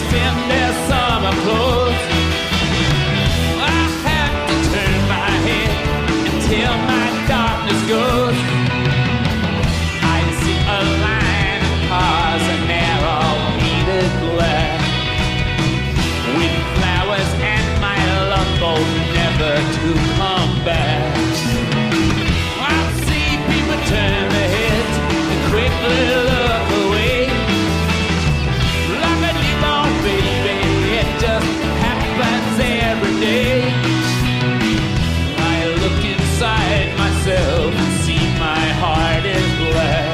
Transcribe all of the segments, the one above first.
just in their summer clothes. I have to turn my head until my darkness goes. I see a line of cars and they're all painted black, with flowers and my love boat never to come back. I see people turn their heads and quickly look away. Like a newborn baby, it just happens every day. I look inside myself and see my heart is black.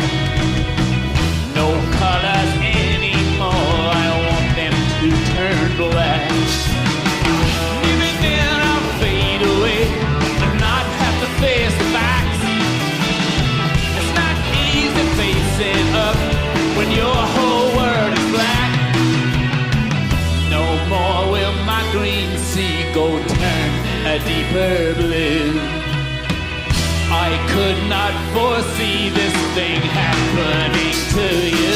No colors anymore, I want them to turn black. Maybe then I'll fade away and not have to face the facts. It's not easy facing up when your whole world is black. No more will my green sea go turn a deeper blue. I could not foresee this thing happening to you.